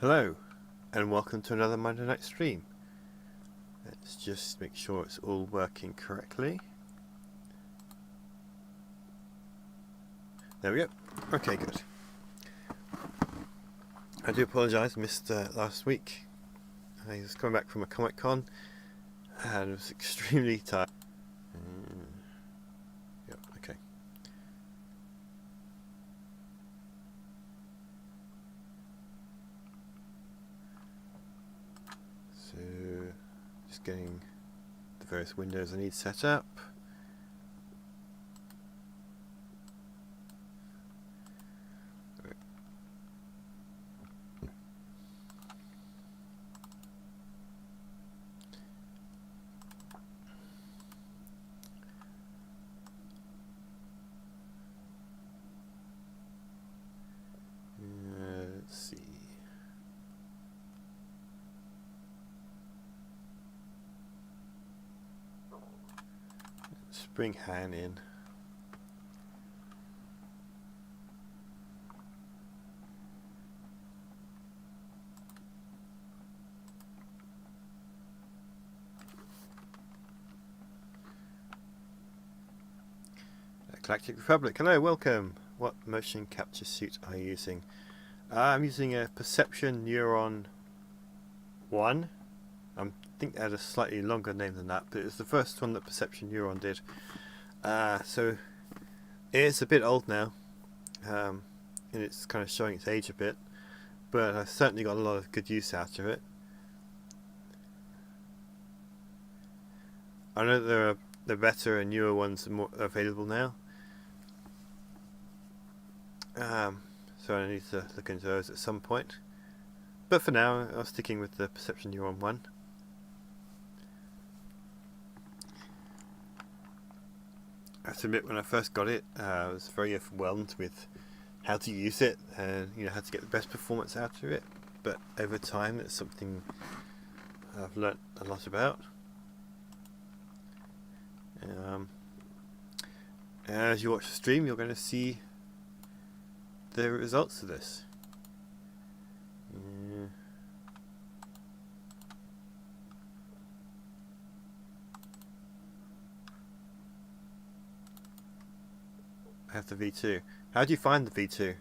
Hello, and welcome to another Monday night stream. Let's just make sure it's all working correctly. There we go. Okay, good. I do apologise, missed last week. I was coming back from a Comic Con and was extremely tired. Yep, okay. So, just getting the various windows I need set up. Let's see. Let's bring Han in. Galactic Republic, hello, welcome. What motion capture suit are you using? I'm using a Perception Neuron 1. I think they had a slightly longer name than that, but it was the first one that Perception Neuron did. So it is a bit old now, and it's kind of showing its age a bit, but I've certainly got a lot of good use out of it. I know there are the better and newer ones more available now. So I need to look into those at some point. But for now, I'm sticking with the Perception Neuron 1. I have to admit, when I first got it, I was very overwhelmed with how to use it and how to get the best performance out of it. But over time, it's something I've learnt a lot about. As you watch the stream, you're going to see the results of this. I have the V2. How do you find the V2?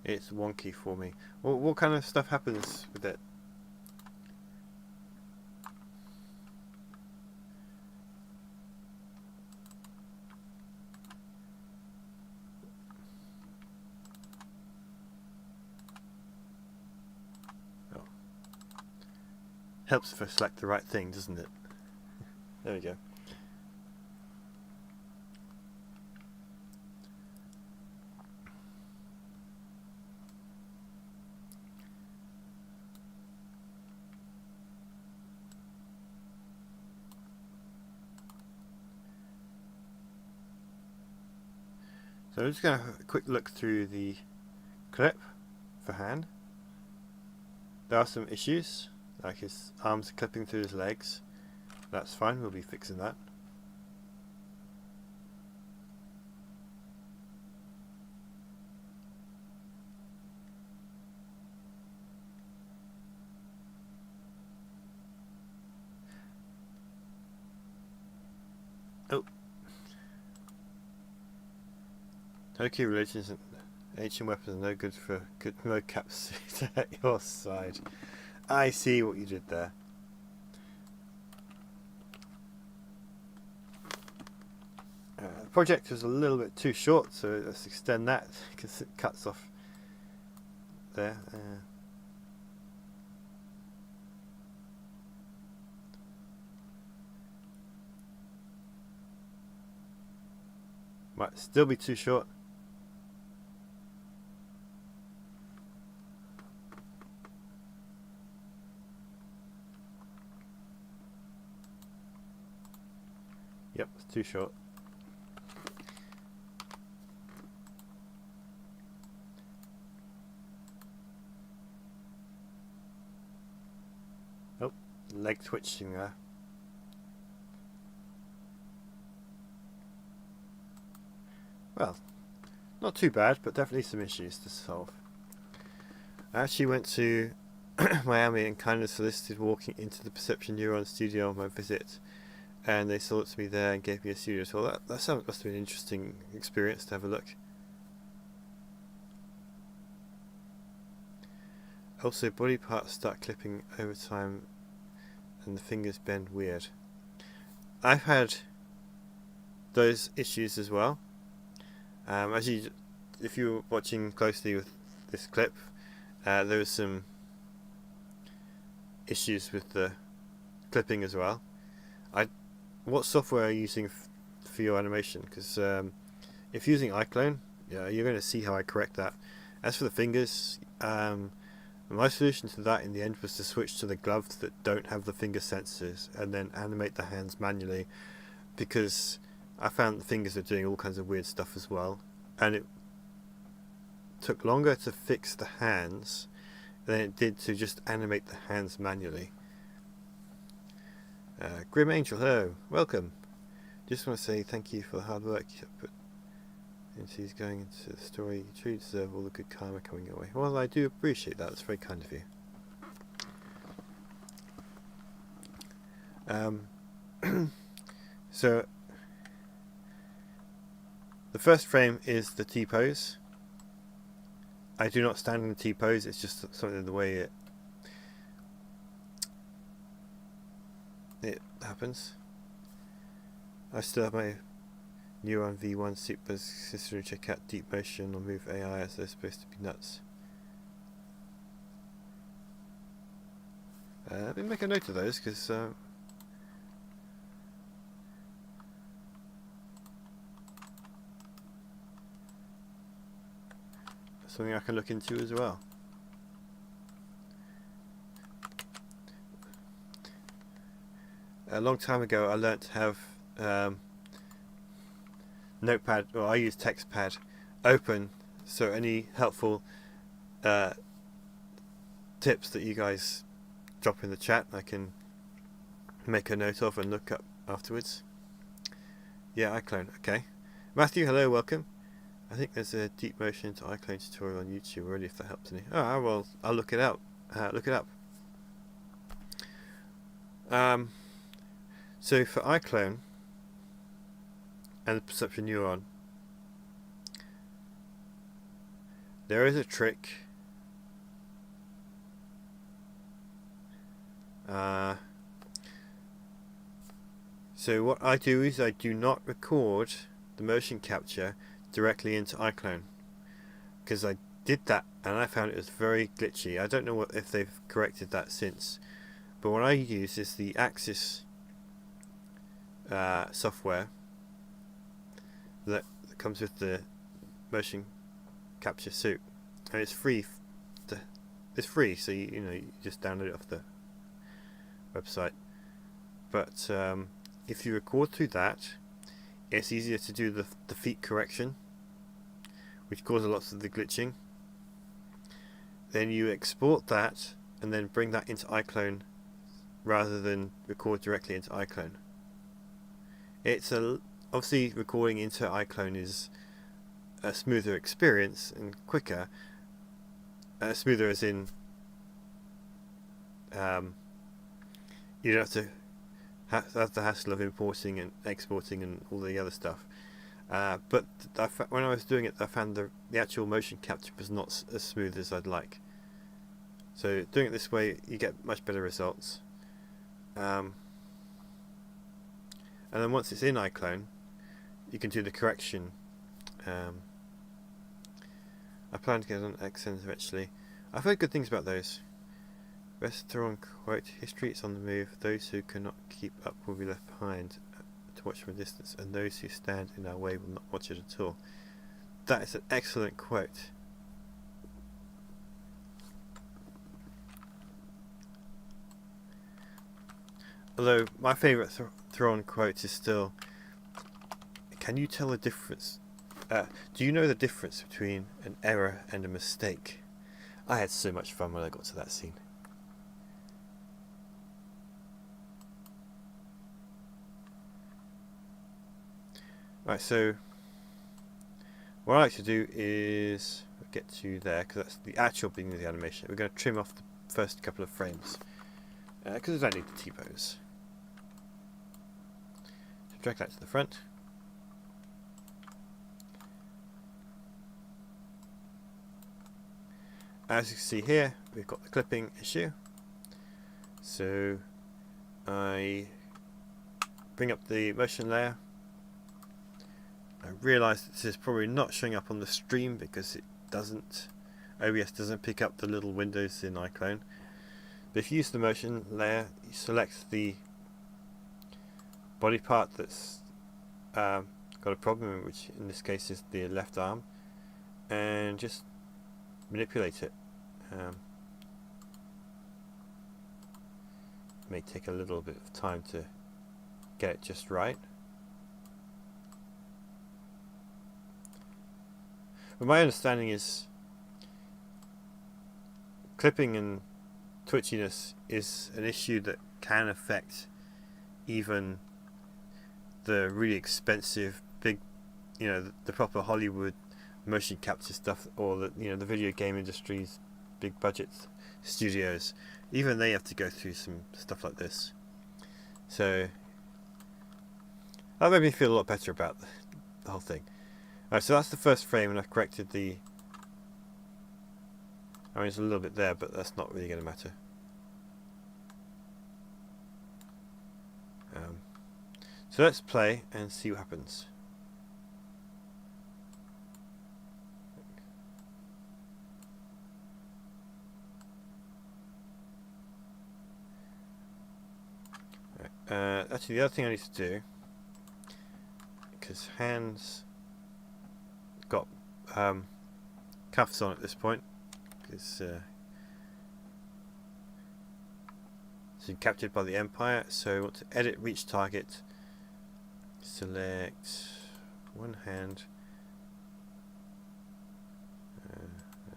It's wonky for me. What kind of stuff happens with it? Helps if I select the right thing, doesn't it? There we go. So I'm just going to have a quick look through the clip for Han. There are some issues. Like his arms are clipping through his legs. That's fine, we'll be fixing that. Oh. Tokyo religions and ancient weapons are no good for good mocap suit at your side. I see what you did there. The project was a little bit too short, so let's extend that because it cuts off there. Might still be too short. Yep, it's too short. Oh, leg twitching there. well, not too bad, but definitely some issues to solve. I actually went to Miami and kind of solicited walking into the Perception Neuron studio on my visit, and they sold it to me there and gave me a studio tour. That must have been an interesting experience to have a look. Also, body parts start clipping over time and the fingers bend weird. I've had those issues as well. If you were watching closely with this clip, there was some issues with the clipping as well. What software are you using for your animation? Because if you're using iClone, yeah, you're going to see how I correct that. As for the fingers, my solution to that in the end was to switch to the gloves that don't have the finger sensors and then animate the hands manually, because I found the fingers are doing all kinds of weird stuff as well, and it took longer to fix the hands than it did to just animate the hands manually. Grim Angel, hello, welcome. Just want to say thank you for the hard work you put into going into the story. You truly deserve all the good karma coming your way. Well, I do appreciate that. That's very kind of you. So the first frame is the T-pose. I do not stand in the T-pose. It's just something the way it happens. I still have my Neuron V1 Super Sister to check out Deep Motion or Move AI, as they're supposed to be nuts. Let me make a note of those, because something I can look into as well. A long time ago I learnt to have Notepad, or I use TextPad, open, so any helpful tips that you guys drop in the chat I can make a note of and look up afterwards. Yeah, iClone, okay. Matthew, hello, welcome. I think there's a deep motion to iClone tutorial on YouTube already, if that helps any. Oh, well, I'll look it out. Look it up. So for iClone and the Perception Neuron, there is a trick. So what I do is I do not record the motion capture directly into iClone, because I did that and I found it was very glitchy. I don't know if they've corrected that since, but what I use is the Axis software that comes with the motion capture suit, and it's free. It's free, so you just download it off the website. But if you record through that, it's easier to do the feet correction, which causes lots of the glitching. Then you export that and then bring that into iClone rather than record directly into iClone. It's obviously recording into iClone is a smoother experience and quicker. Smoother as in you don't have to have the hassle of importing and exporting and all the other stuff. But when I was doing it, I found the actual motion capture was not as smooth as I'd like. So doing it this way, you get much better results. And then once it's in iClone, you can do the correction. I plan to get on XNs eventually. I've heard good things about those. Restaurant quote, history is on the move. Those who cannot keep up will be left behind to watch from a distance, and those who stand in our way will not watch it at all. That is an excellent quote. Although my favourite Thrawn quote is still, can you tell the difference? Do you know the difference between an error and a mistake? I had so much fun when I got to that scene. Right, so What I like to do is get to there, because that's the actual beginning of the animation. We're going to trim off the first couple of frames, because I don't need the T-pose. So drag that to the front. As you can see here, we've got the clipping issue. So I bring up the motion layer. I realise this is probably not showing up on the stream because it doesn't, OBS doesn't pick up the little windows in iClone. But if you use the motion layer, you select the body part that's got a problem, which in this case is the left arm, and just manipulate it. May take a little bit of time to get it just right. But my understanding is clipping and twitchiness is an issue that can affect even the really expensive big, the proper Hollywood motion capture stuff, or the video game industry's big budget studios. Even they have to go through some stuff like this. So that made me feel a lot better about the whole thing. Alright, so that's the first frame, and I've corrected the... I mean, it's a little bit there, but that's not really going to matter. So let's play and see what happens. Actually, the other thing I need to do, because Han's got cuffs on at this point, because he's been captured by the Empire. So I want to edit reach target, select one hand,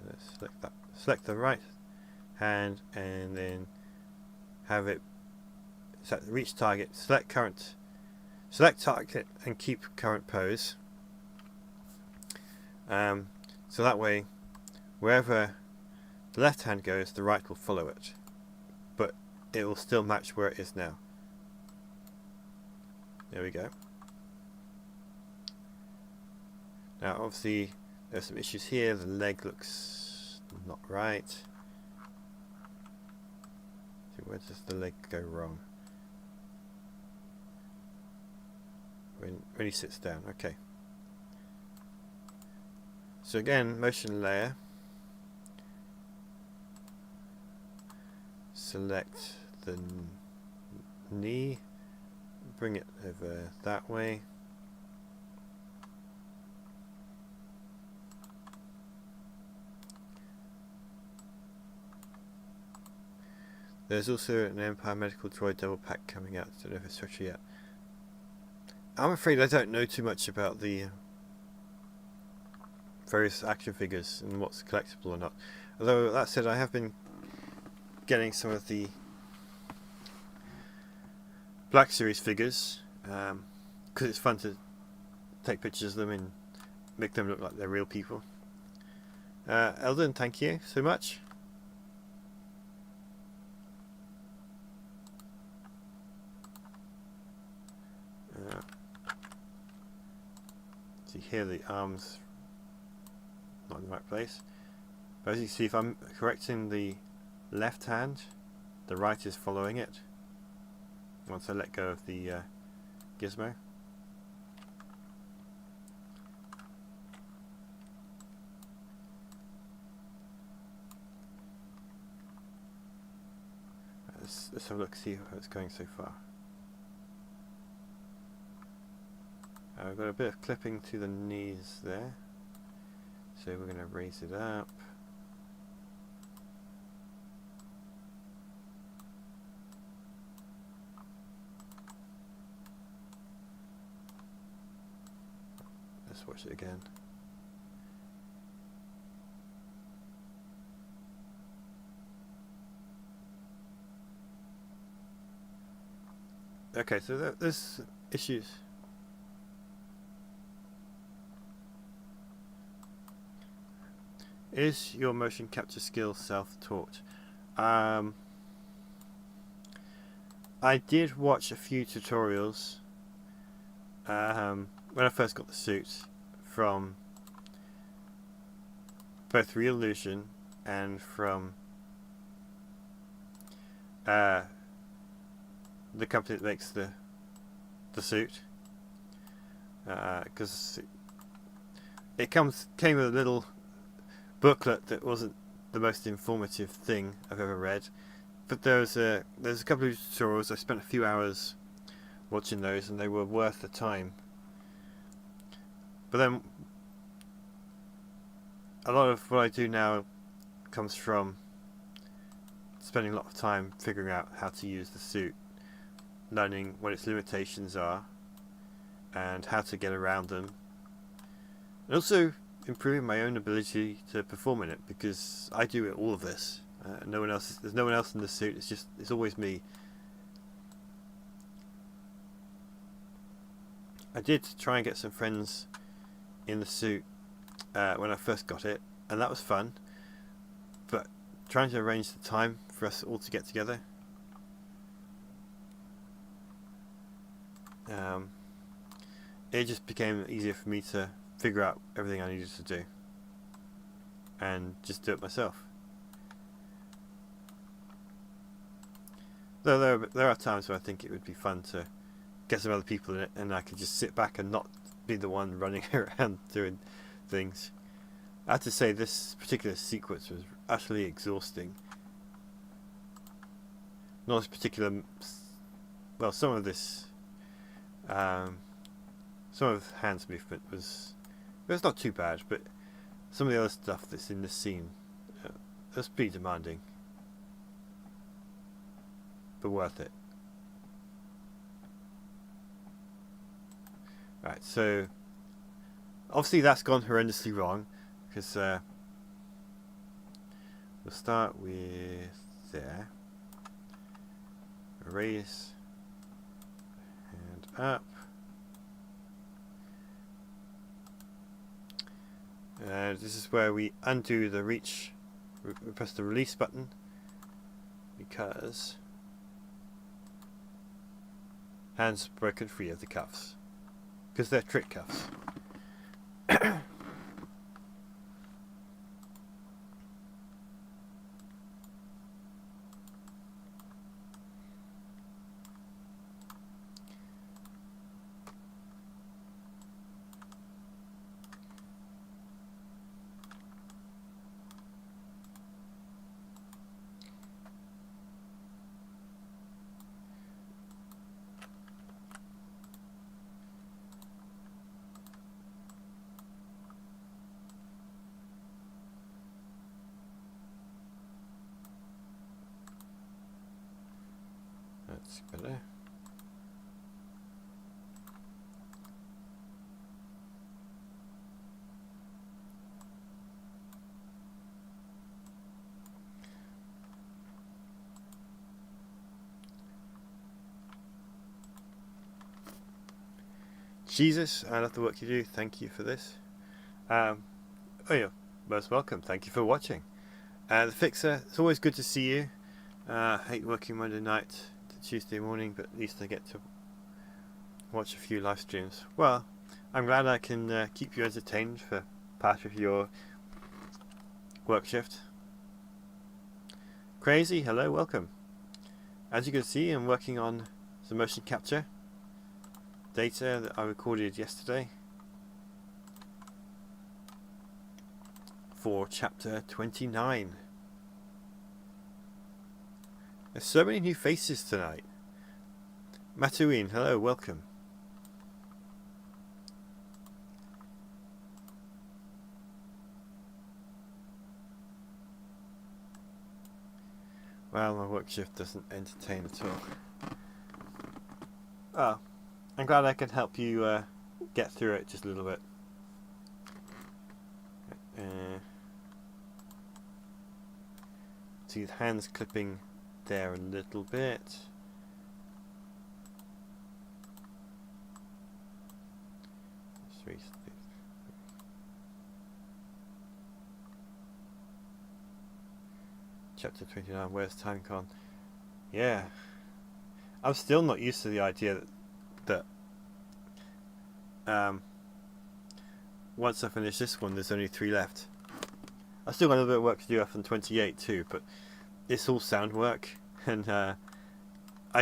let's select that, select the right hand, and then have it set the reach target, select target and keep current pose. So that way wherever the left hand goes, the right will follow it, but it will still match where it is now. There we go. Now obviously there's some issues here. The leg looks not right. So where does the leg go wrong? When he sits down. Okay. So again, motion layer. Select the knee. Bring it over that way. There's also an Empire Medical Droid double pack coming out. Don't know if it's ready yet. I'm afraid I don't know too much about the various action figures and what's collectible or not. Although that said, I have been getting some of the Black Series figures because it's fun to take pictures of them and make them look like they're real people. Eldon, thank you so much. See here, the arms not in the right place. But as you see, if I'm correcting the left hand, the right is following it. Once I let go of the gizmo. Let's have a look, see how it's going so far. I've got a bit of clipping to the knees there, so we're going to raise it up. Let's watch it again. Okay, so there's issues. Is your motion capture skill self-taught? I did watch a few tutorials when I first got the suit from both Real Illusion and from the company that makes the suit, because it came with a little booklet that wasn't the most informative thing I've ever read, but there's a couple of tutorials. I spent a few hours watching those, and they were worth the time. But then a lot of what I do now comes from spending a lot of time figuring out how to use the suit, learning what its limitations are and how to get around them, and also improving my own ability to perform in it, because I do all of this. No one else. There's no one else in the suit. It's always me. I did try and get some friends in the suit when I first got it, and that was fun. But trying to arrange the time for us all to get together, it just became easier for me to figure out everything I needed to do and just do it myself. Though there are times where I think it would be fun to get some other people in it, and I could just sit back and not be the one running around doing things. I have to say, this particular sequence was utterly exhausting. Not this particular... Well, some of this... some of Han's movement was... It was not too bad, but some of the other stuff that's in this scene was pretty demanding. But worth it. Right, so obviously that's gone horrendously wrong, because we'll start with there. Raise and up. This is where we undo the reach. We press the release button because Han's broken free of the cuffs, because they're trick cuffs. That's better. Jesus, I love the work you do. Thank you for this. Oh, you're most welcome. Thank you for watching. The Fixer, it's always good to see you. I hate working Monday night to Tuesday morning, but at least I get to watch a few live streams. Well, I'm glad I can keep you entertained for part of your work shift. Crazy, hello, welcome. As you can see, I'm working on some motion capture data that I recorded yesterday for chapter 29. There's so many new faces tonight. Matuin, hello, welcome. Well, my work shift doesn't entertain at all. Oh, I'm glad I can help you get through it just a little bit. See the hands clipping there a little bit. Chapter 29, where's time gone? Yeah. I'm still not used to the idea that once I finish this one, there's only 3 left. I've still got a little bit of work to do up on 28 too, but it's all sound work, and I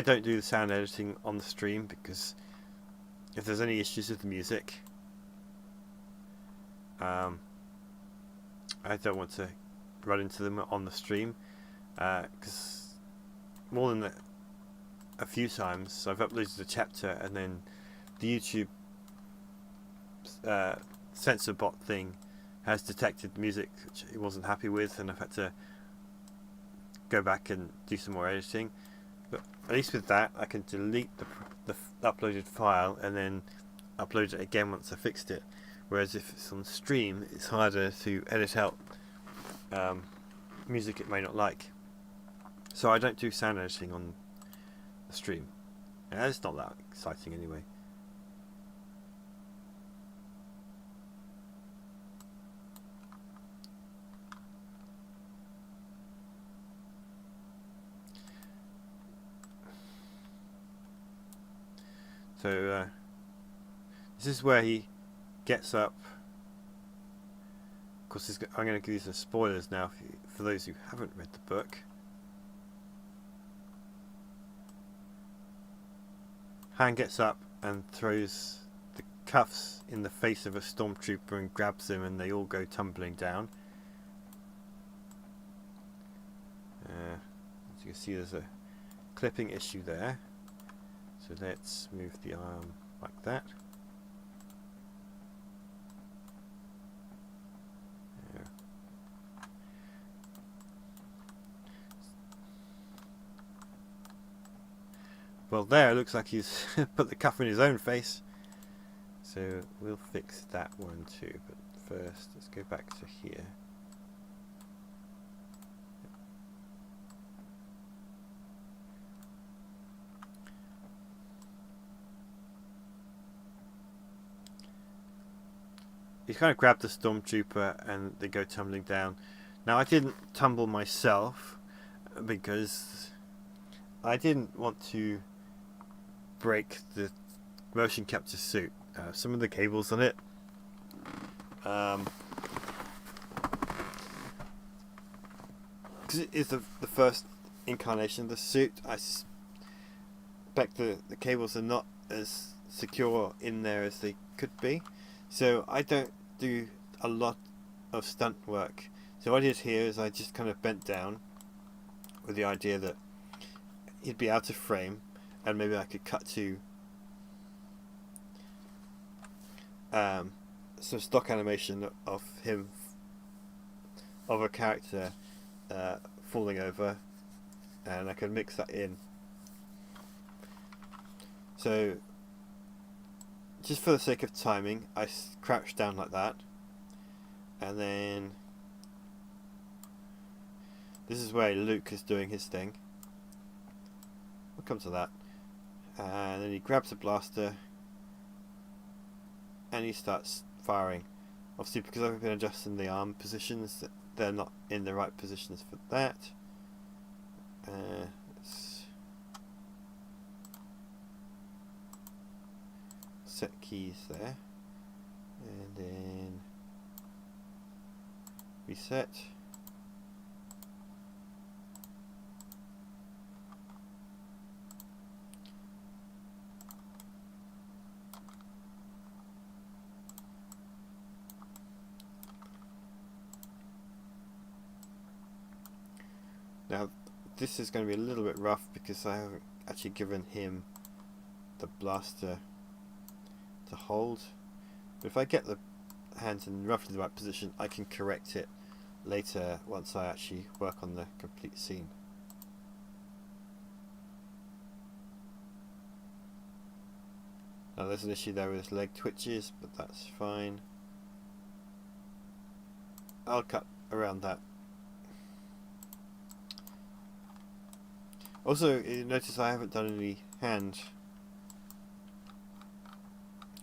don't do the sound editing on the stream because if there's any issues with the music, I don't want to run into them on the stream, because more than a few times I've uploaded a chapter and then the YouTube censor bot thing has detected music which it wasn't happy with, and I've had to go back and do some more editing. But at least with that, I can delete the uploaded file and then upload it again once I fixed it. Whereas if it's on stream, it's harder to edit out music it may not like. So I don't do sound editing on the stream. And it's not that exciting anyway. So this is where he gets up. Of course, I'm going to give you some spoilers now for those who haven't read the book. Han gets up and throws the cuffs in the face of a stormtrooper and grabs him, and they all go tumbling down. As you can see, there's a clipping issue there. So let's move the arm like that. There. Well, there, it looks like he's put the cuff in his own face. So we'll fix that one too. But first, let's go back to here. He's kind of grabbed the stormtrooper and they go tumbling down. Now, I didn't tumble myself because I didn't want to break the motion capture suit. Some of the cables on it because it is the first incarnation of the suit, I suspect the cables are not as secure in there as they could be. So I don't do a lot of stunt work. So what I did here is I just kind of bent down with the idea that he'd be out of frame and maybe I could cut to some stock animation of him, of a character falling over, and I can mix that in. So just for the sake of timing, I crouched down like that, and then this is where Luke is doing his thing. We'll come to that. And then he grabs a blaster and he starts firing. Obviously, because I've been adjusting the arm positions, they're not in the right positions for that. Let's set keys there, and then reset. Now this is going to be a little bit rough because I haven't actually given him the blaster to hold, but if I get the hands in roughly the right position, I can correct it later once I actually work on the complete scene. Now there's an issue there with his leg twitches, but that's fine. I'll cut around that. Also, you notice I haven't done any hand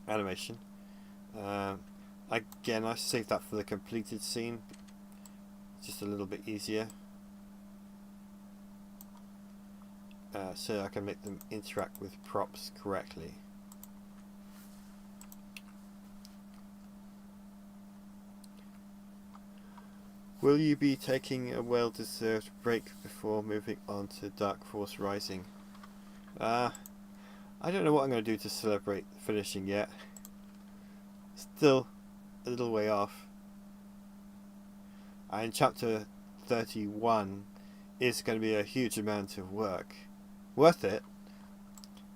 animation. Again, I saved that for the completed scene. Just a little bit easier. so I can make them interact with props correctly. Will you be taking a well-deserved break before moving on to Dark Force Rising? I don't know what I'm going to do to celebrate finishing yet. Still a little way off. And chapter 31 is going to be a huge amount of work. Worth it.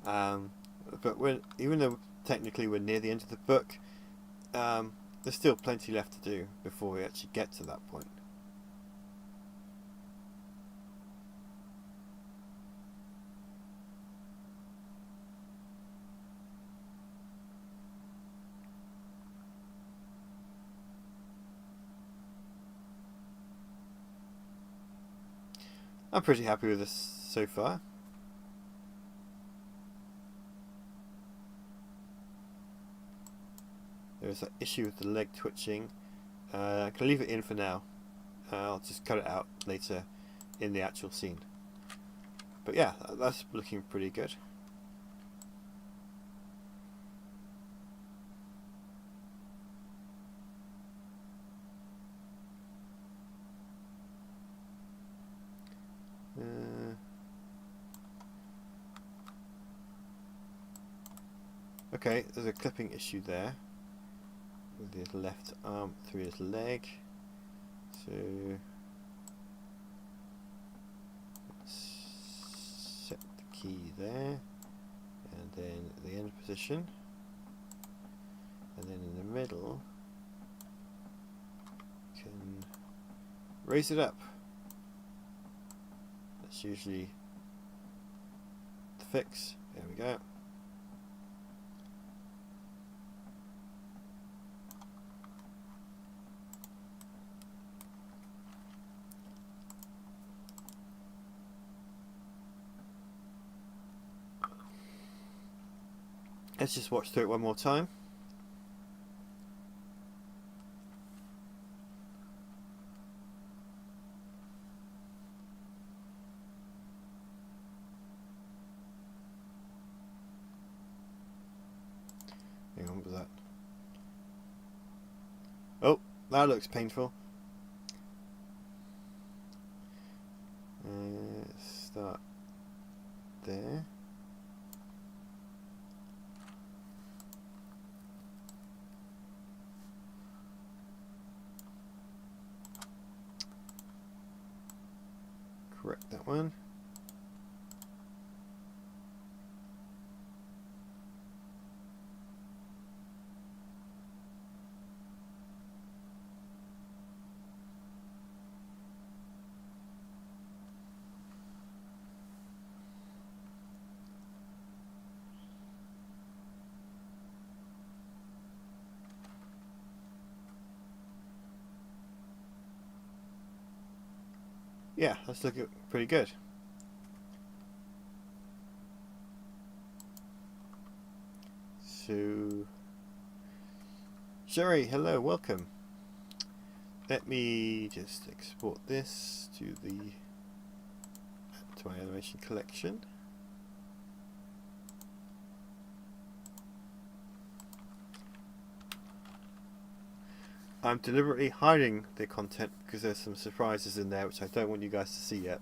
But even though technically we're near the end of the book, there's still plenty left to do before we actually get to that point. I'm pretty happy with this so far. There's that issue with the leg twitching. I can leave it in for now. I'll just cut it out later in the actual scene. But yeah, that's looking pretty good. Okay, there's a clipping issue there with his left arm through his leg. So let's set the key there, and then the end position, and then in the middle can raise it up. That's usually the fix. There we go. Let's just watch through it one more time. Hang on, what was that? Oh, that looks painful. Start there. Correct that one. Yeah, that's looking pretty good. So, Sherry, hello, welcome. Let me just export this to my animation collection. I'm deliberately hiding the content because there's some surprises in there which I don't want you guys to see yet.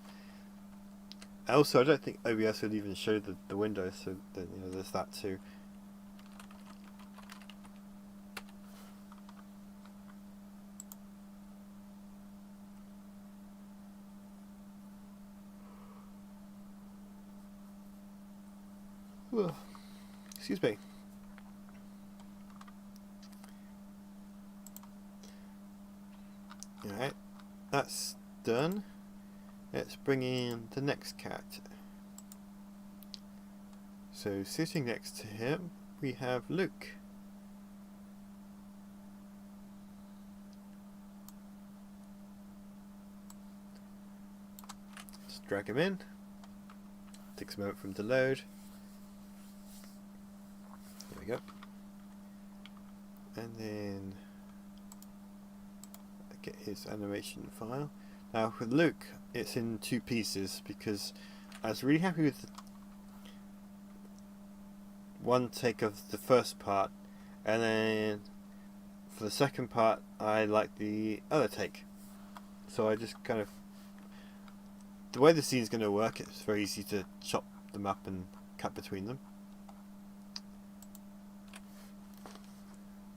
Also, I don't think OBS would even show the window, so that, you know, there's that too. Excuse me. Alright, that's done. Let's bring in the next character. So, sitting next to him, we have Luke. Let's drag him in. Takes a moment for him to load. There we go. And then get his animation file. Now with Luke, it's in two pieces because I was really happy with one take of the first part, and then for the second part I liked the other take. So I just kind of, the way the scene's going to work, it's very easy to chop them up and cut between them.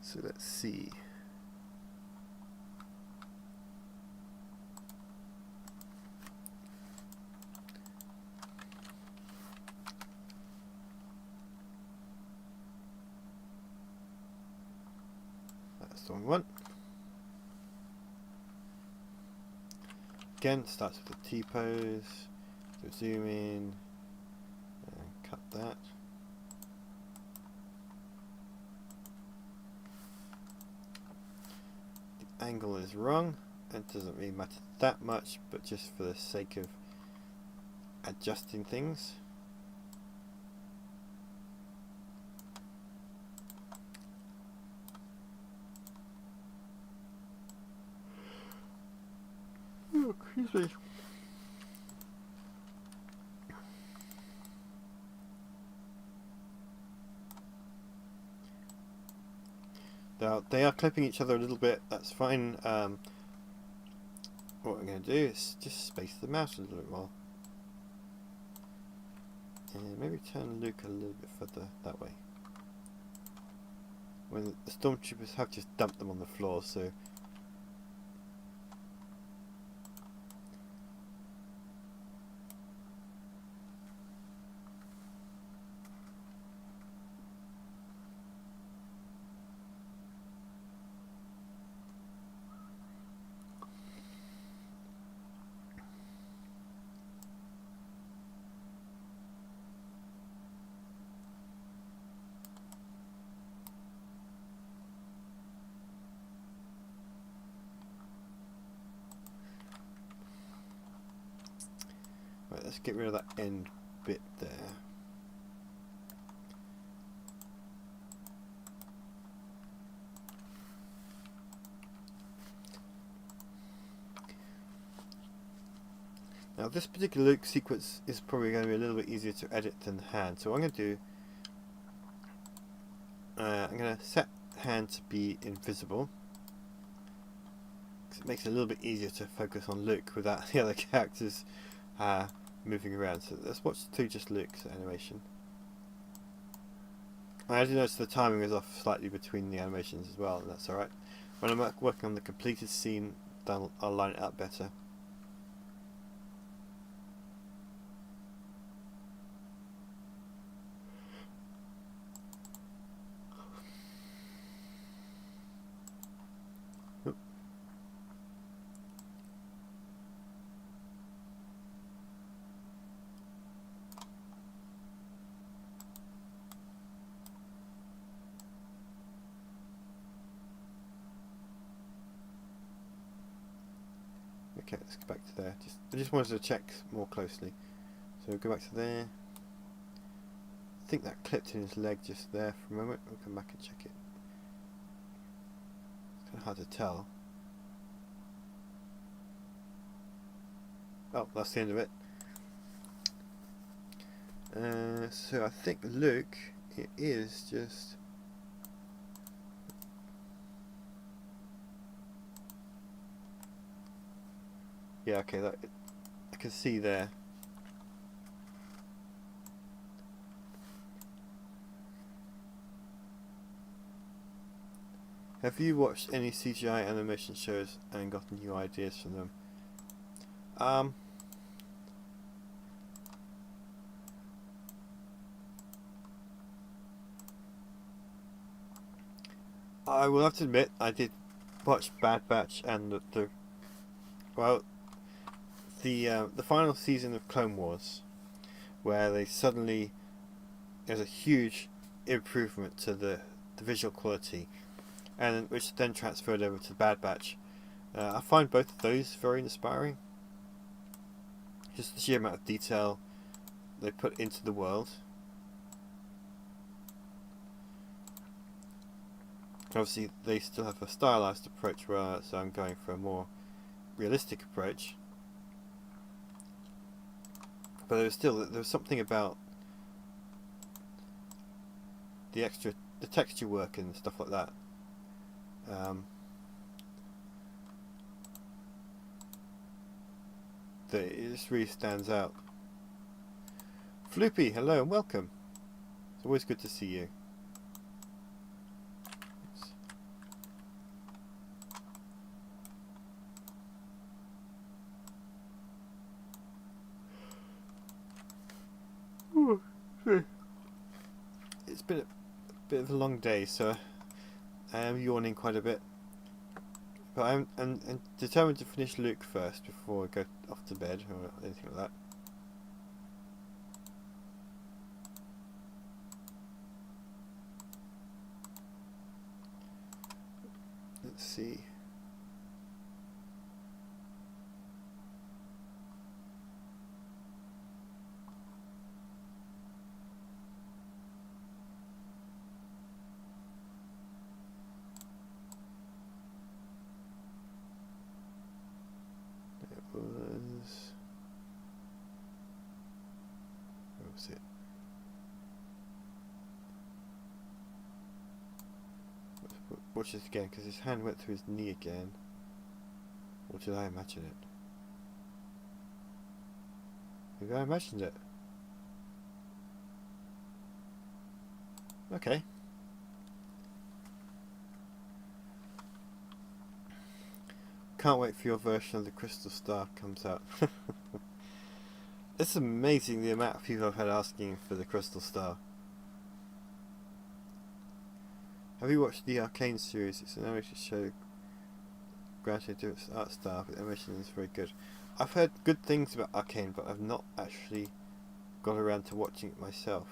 So let's see. That's the wrong one. Again, starts with the T-pose. So zoom in and cut that. The angle is wrong. It doesn't really matter that much, but just for the sake of adjusting things. Oh, excuse me. Now, they are clipping each other a little bit, that's fine. What I'm going to do is just space the mouse a little bit more. And maybe turn Luke a little bit further that way. When the stormtroopers have just dumped them on the floor, so... Right, let's get rid of that end bit there. Now this particular Luke sequence is probably going to be a little bit easier to edit than hand, so what I'm going to do, I'm going to set hand to be invisible, because it makes it a little bit easier to focus on Luke without the other characters moving around. So let's watch through just Luke's animation. I did notice the timing was off slightly between the animations as well, and that's alright. When I'm working on the completed scene, then I'll line it up better. Okay, let's go back to there. I just wanted to check more closely. So go back to there. I think that clipped in his leg just there for a moment. We'll come back and check it. It's kind of hard to tell. Oh, that's the end of it. So I think Luke, it is just... Yeah, okay, that I can see there. Have you watched any CGI animation shows and gotten new ideas from them? I will have to admit, I did watch Bad Batch and the final season of Clone Wars, where they suddenly, there's a huge improvement to the visual quality, and which then transferred over to Bad Batch. I find both of those very inspiring. Just the sheer amount of detail they put into the world. Obviously, they still have a stylized approach, so I'm going for a more realistic approach. But there was something about the texture work and stuff like that. That it just really stands out. Floopy, hello and welcome. It's always good to see you. It's been a bit of a long day, so I am yawning quite a bit. But I'm determined to finish Luke first before I go off to bed or anything like that. Let's see. Where was it? Watch this again, because his hand went through his knee again. Or did I imagine it? Maybe I imagined it. Okay. Can't wait for your version of the Crystal Star comes out. It's amazing the amount of people I've had asking for the Crystal Star. Have you watched the Arcane series? It's an animated show granted to its art style, but the animation is very good. I've heard good things about Arcane, but I've not actually got around to watching it myself.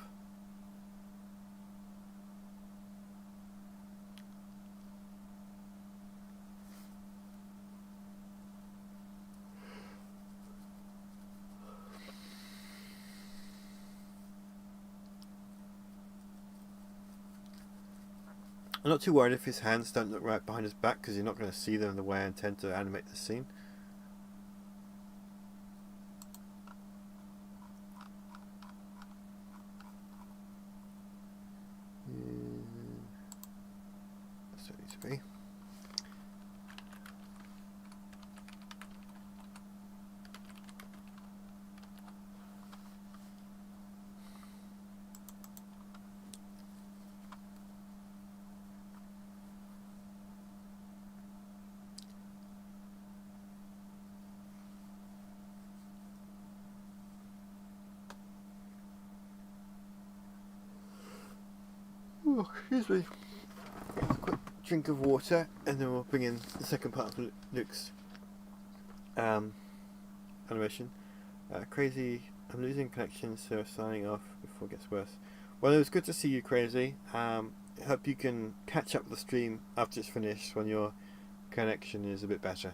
I'm not too worried if his hands don't look right behind his back, because you're not going to see them the way I intend to animate the scene. That's what it needs to be. Oh, excuse me. A quick drink of water, and then we'll bring in the second part of Luke's animation. Crazy, I'm losing connection, so signing off before it gets worse. Well, it was good to see you, Crazy. I hope you can catch up the stream after it's finished when your connection is a bit better.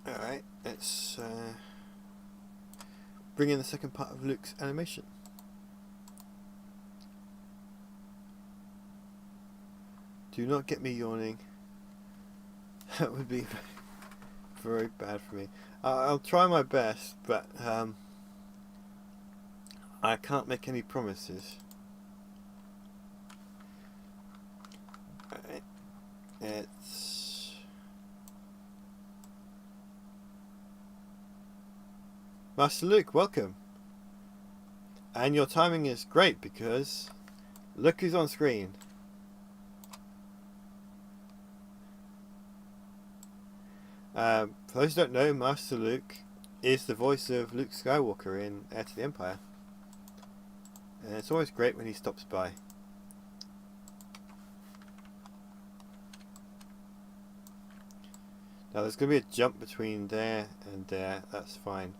Alright, let's bring in the second part of Luke's animation. Do not get me yawning. That would be very bad for me. I'll try my best, but I can't make any promises. Alright, it's... Master Luke, welcome. And your timing is great because look who's on screen. For those who don't know, Master Luke is the voice of Luke Skywalker in Heir to the Empire. And it's always great when he stops by. Now there's going to be a jump between there and there, that's fine.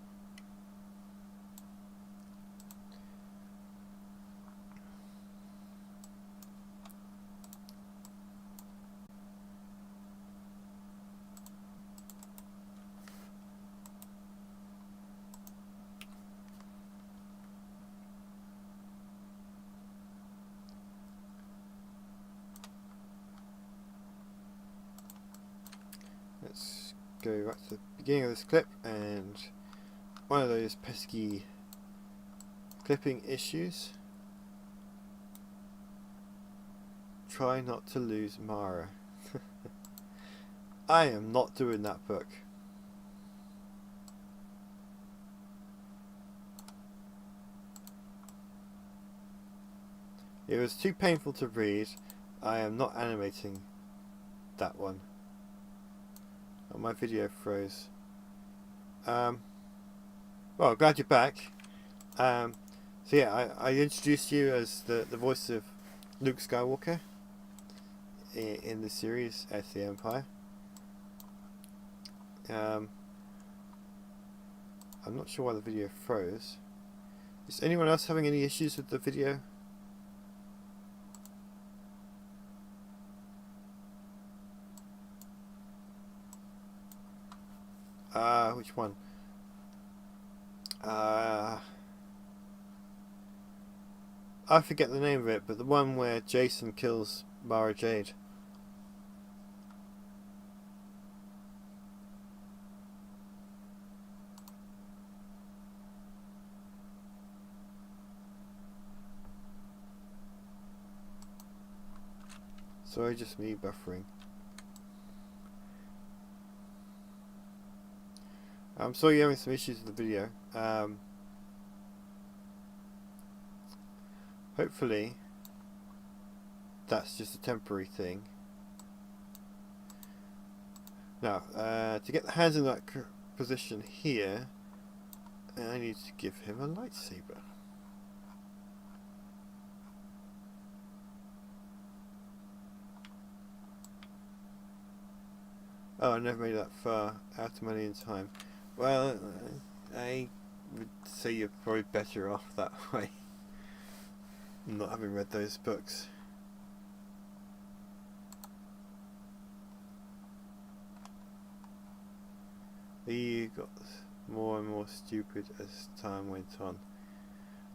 go back to the beginning of this clip, and one of those pesky clipping issues. Try not to lose Mara. I am not doing that book. It was too painful to read. I am not animating that one. Oh, my video froze. Well, glad you're back. So yeah, I introduced you as the voice of Luke Skywalker in the series as the Empire. I'm not sure why the video froze. Is anyone else having any issues with the video? Which one? I forget the name of it, but the one where Jason kills Mara Jade. Sorry, just me buffering. I'm sorry you're having some issues with the video. Hopefully that's just a temporary thing. Now, to get the hands in that position here, I need to give him a lightsaber. Oh, I never made that far out of money in time. Well, I would say you're probably better off that way, not having read those books. He got more and more stupid as time went on.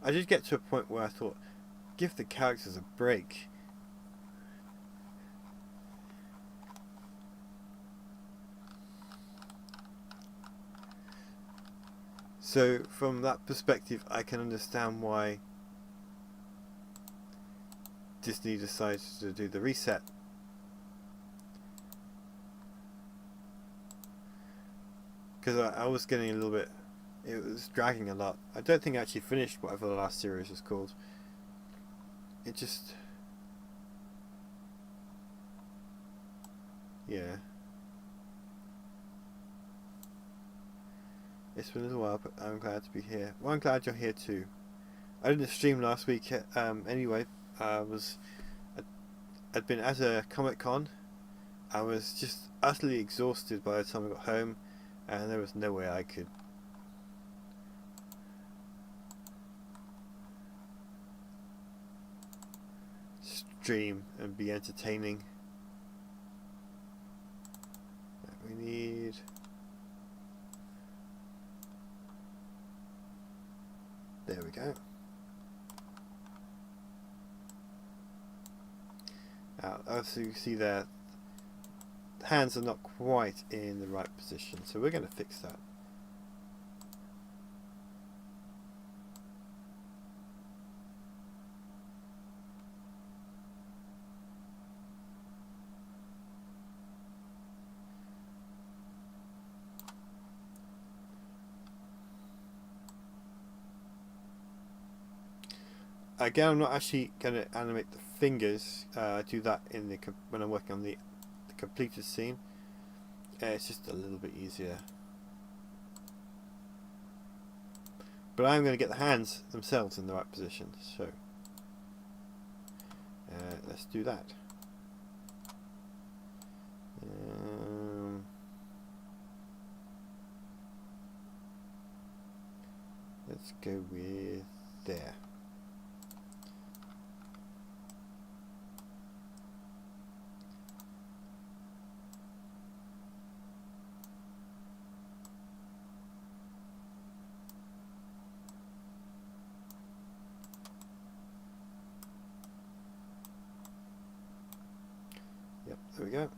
I did get to a point where I thought, give the characters a break. So from that perspective, I can understand why Disney decided to do the reset. Because I was getting a little bit, it was dragging a lot. I don't think I actually finished whatever the last series was called. It just, yeah. It's been a little while, but I'm glad to be here. Well, I'm glad you're here too. I didn't stream last week anyway. I'd been at a Comic-Con. I was just utterly exhausted by the time I got home, and there was no way I could stream and be entertaining. We need... There we go. As you see there, the hands are not quite in the right position, so we're going to fix that. Again, I'm not actually going to animate the fingers. I do that in the when I'm working on the completed scene. It's just a little bit easier. But I'm going to get the hands themselves in the right position. So let's do that. Let's go with there. Yep, there we go.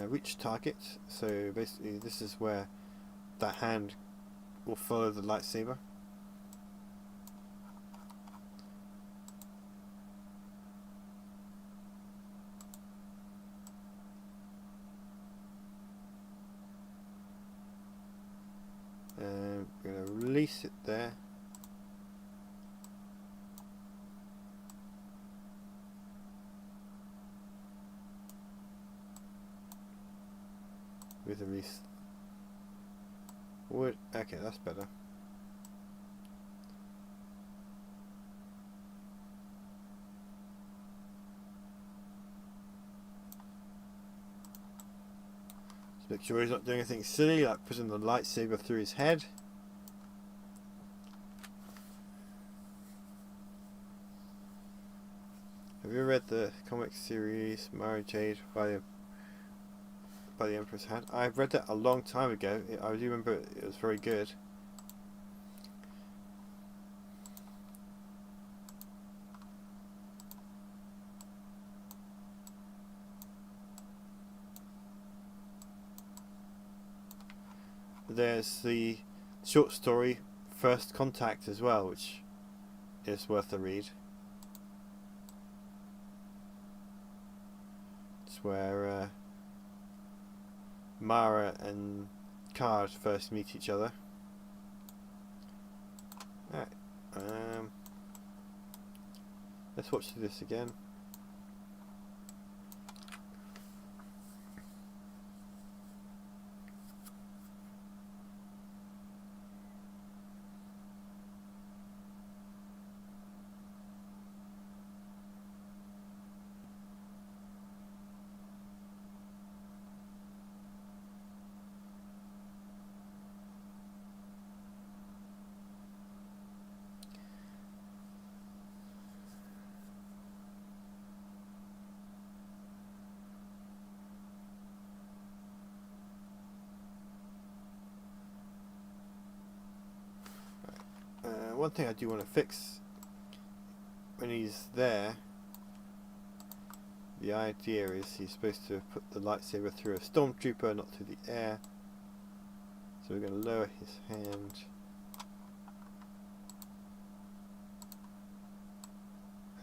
reach target. So basically this is where that hand will follow the lightsaber. We're going to release it there. With a release. Wood. Okay, that's better. Just make sure he's not doing anything silly, like putting the lightsaber through his head. Have you read the comic series Mara Jade by the Emperor's Hand? I've read that a long time ago. I do remember it was very good. There's the short story First Contact as well, which is worth a read. It's where Mara and Card first meet each other. Alright, let's watch this again. One thing I do want to fix when he's there, the idea is he's supposed to put the lightsaber through a stormtrooper, not through the air. So we're going to lower his hand.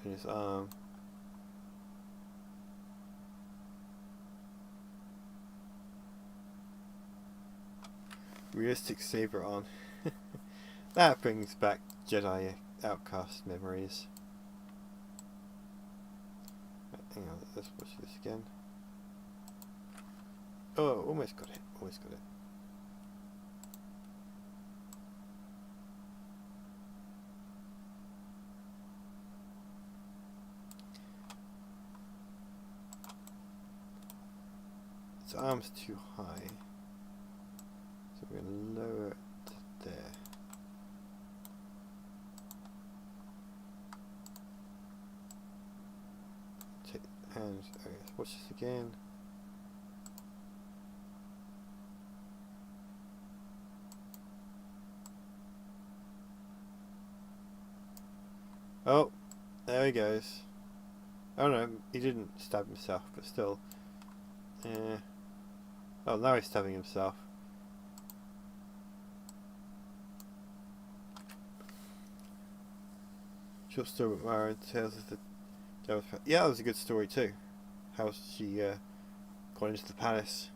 And his arm. Realistic saber on. That brings back Jedi Outcast memories. Right, hang on, let's watch this again. Oh, almost got it, almost got it. Its arm's too high. So we're going to lower it to there. And okay, let's watch this again. Oh, there he goes. Oh no, he didn't stab himself, but still. Oh, now he's stabbing himself. Short story with Mara and Tales of the... Yeah, that was a good story too. How she got into the palace.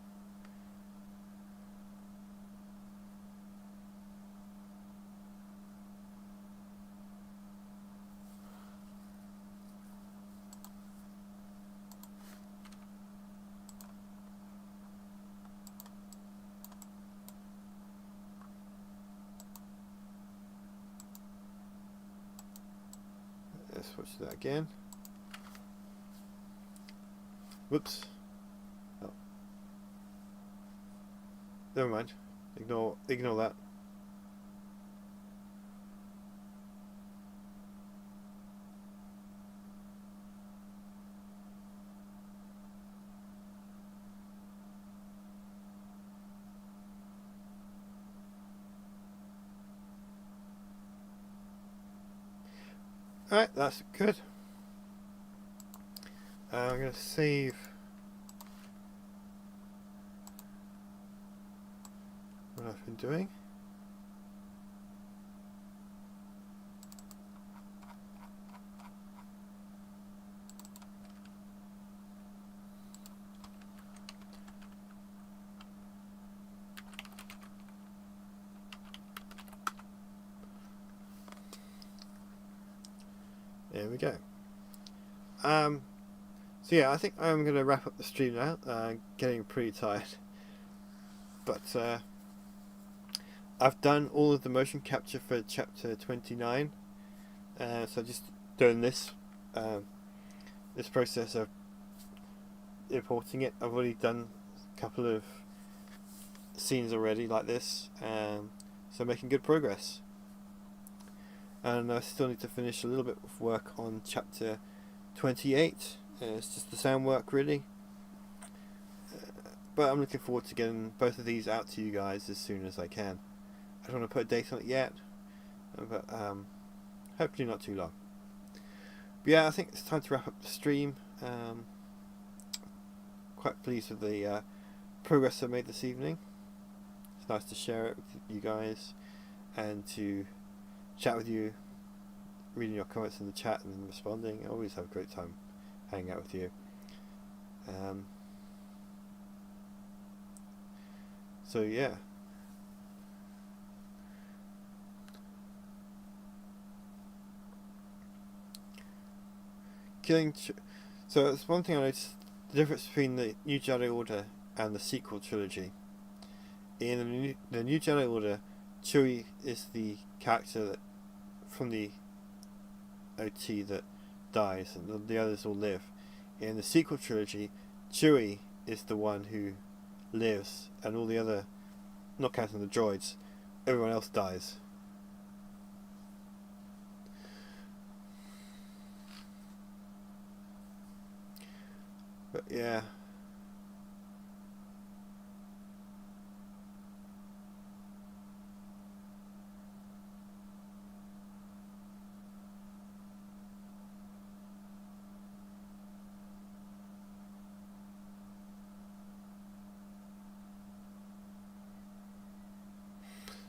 Let's watch that again. Whoops. Oh. Never mind. Ignore that. Alright, that's good. I'm going to save been doing. There we go. So yeah, I think I'm going to wrap up the stream now. Getting pretty tired. But I've done all of the motion capture for chapter 29. So just doing this process of importing it. I've already done a couple of scenes already like this. So making good progress. And I still need to finish a little bit of work on chapter 28. It's just the sound work really. But I'm looking forward to getting both of these out to you guys as soon as I can. I don't want to put a date on it yet, but hopefully not too long. But yeah, I think it's time to wrap up the stream. Quite pleased with the progress I made this evening. It's nice to share it with you guys and to chat with you, reading your comments in the chat and responding. I always have a great time hanging out with you. So yeah. So it's one thing I noticed, the difference between the New Jedi Order and the sequel trilogy. In the New Jedi Order, Chewie is the character that, from the OT, that dies, and the others all live. In the sequel trilogy, Chewie is the one who lives, and all the other, not counting the droids, everyone else dies. But yeah.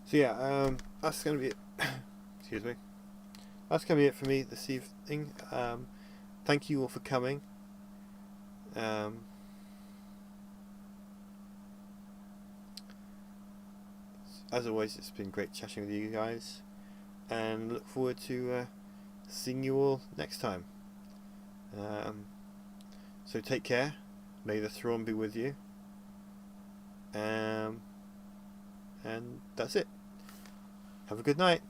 So yeah, that's going to be it. Excuse me. That's going to be it for me this evening. Thank you all for coming. As always, it's been great chatting with you guys, and look forward to seeing you all next time. So take care. May the throne be with you. And that's it. Have a good night.